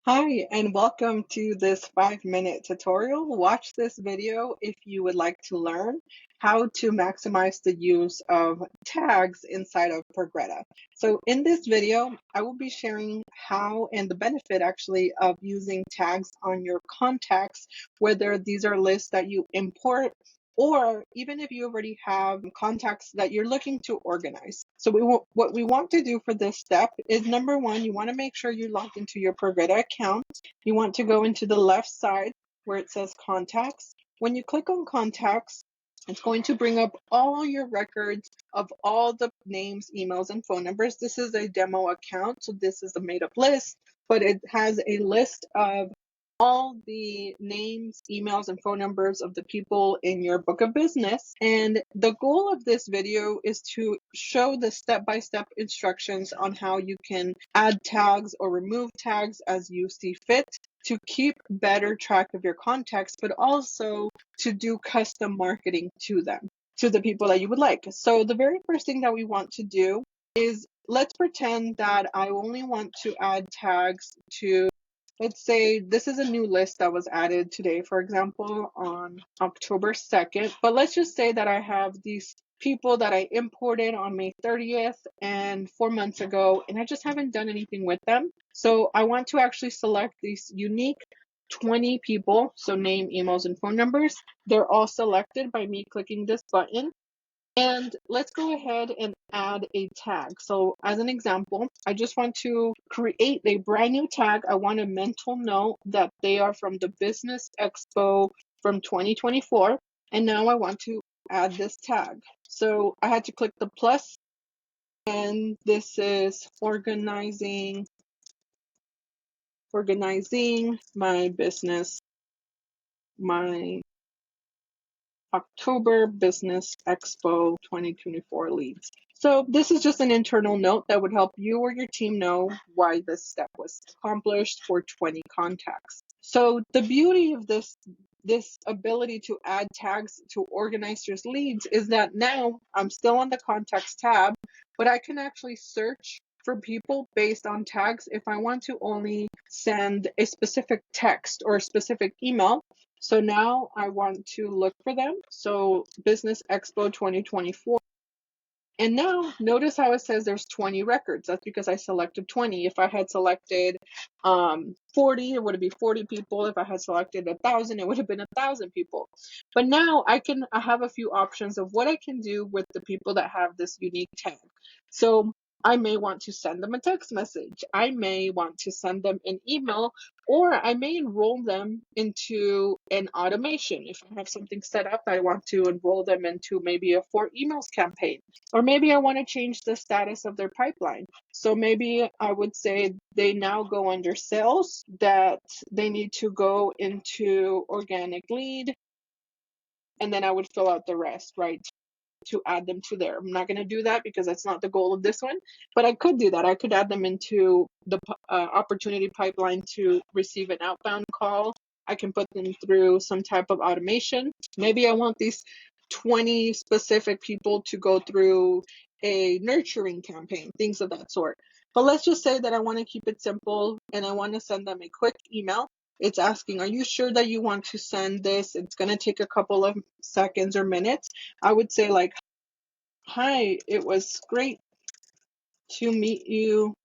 Hi, and welcome to this 5-minute tutorial. Watch this video if you would like to learn how to maximize the use of tags inside of Progreda. So in this video, I will be sharing how and the benefit actually of using tags on your contacts, whether these are lists that you import or even if you already have contacts that you're looking to organize. So what we want to do for this step is number one, you want to make sure you log into your Progreda account. You want to go into the left side where it says contacts. When you click on contacts, it's going to bring up all your records of all the names, emails, and phone numbers. This is a demo account, so this is a made up list, but it has a list of all the names, emails, and phone numbers of the people in your book of business. And the goal of this video is to show the step-by-step instructions on how you can add tags or remove tags as you see fit to keep better track of your contacts, but also to do custom marketing to them, to the people that you would like. So the very first thing that we want to do is let's pretend that I only want to add tags to, let's say this is a new list that was added today, for example, on October 2nd. But let's just say that I have these people that I imported on May 30th and 4 months ago, and I just haven't done anything with them. So I want to actually select these unique 20 people. So name, emails, and phone numbers. They're all selected by me clicking this button. And let's go ahead and add a tag. So as an example, I just want to create a brand new tag. I want a mental note that they are from the Business Expo from 2024. And now I want to add this tag. So I had to click the plus, and this is organizing my business, my October Business Expo 2024 leads. So this is just an internal note that would help you or your team know why this step was accomplished for 20 contacts. So the beauty of this ability to add tags to organize your leads is that now I'm still on the contacts tab, but I can actually search for people based on tags if I want to only send a specific text or a specific email. So now I want to look for them. So Business Expo 2024. And now notice how it says there's 20 records. That's because I selected 20. If I had selected 40, it would be 40 people. If I had selected 1,000, it would have been 1,000 people. But now I have a few options of what I can do with the people that have this unique tag. So I may want to send them a text message. I may want to send them an email, or I may enroll them into an automation. If I have something set up, I want to enroll them into maybe a 4 emails campaign. Or maybe I want to change the status of their pipeline. So maybe I would say they now go under sales, that they need to go into organic lead, and then I would fill out the rest, right? To add them to there. I'm not going to do that because that's not the goal of this one, but I could do that. I could add them into the opportunity pipeline to receive an outbound call. I can put them through some type of automation. Maybe I want these 20 specific people to go through a nurturing campaign, things of that sort. But let's just say that I want to keep it simple and I want to send them a quick email. It's asking, are you sure that you want to send this? It's going to take a couple of seconds or minutes. I would say like, hi, it was great to meet you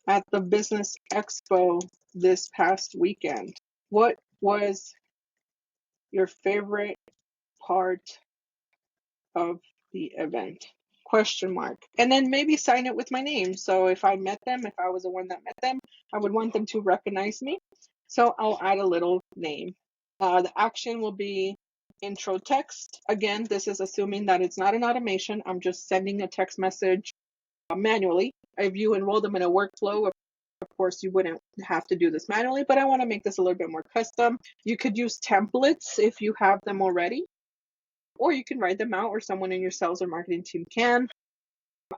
at the Business Expo this past weekend. What was your favorite part of the event? Question mark. And then maybe sign it with my name. So if I met them, if I was the one that met them, I would want them to recognize me. So I'll add a little name. The action will be intro text. Again, this is assuming that it's not an automation. I'm just sending a text message manually. If you enroll them in a workflow, of course, you wouldn't have to do this manually, but I want to make this a little bit more custom. You could use templates if you have them already, or you can write them out, or someone in your sales or marketing team can.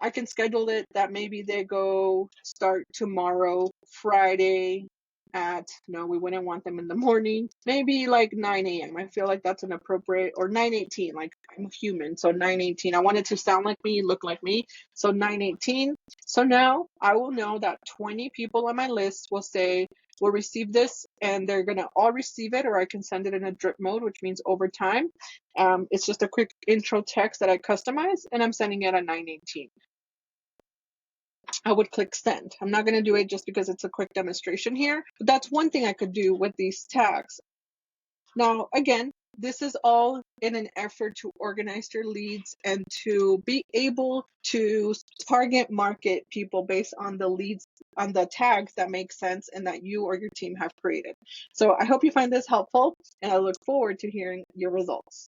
I can schedule it that maybe they go start tomorrow, Friday at, no, we wouldn't want them in the morning, maybe like 9 a.m. I feel like that's an appropriate, or 9:18, like I'm human, so 9:18. I want it to sound like me, look like me, so 9:18. So now I will know that 20 people on my list will receive this, and they're gonna all receive it, or I can send it in a drip mode, which means over time. It's just a quick intro text that I customize, and I'm sending it at 9:18. I would click send. I'm not going to do it just because it's a quick demonstration here, but that's one thing I could do with these tags. Now, again, this is all in an effort to organize your leads and to be able to target market people based on the leads, on the tags that make sense and that you or your team have created. So I hope you find this helpful, and I look forward to hearing your results.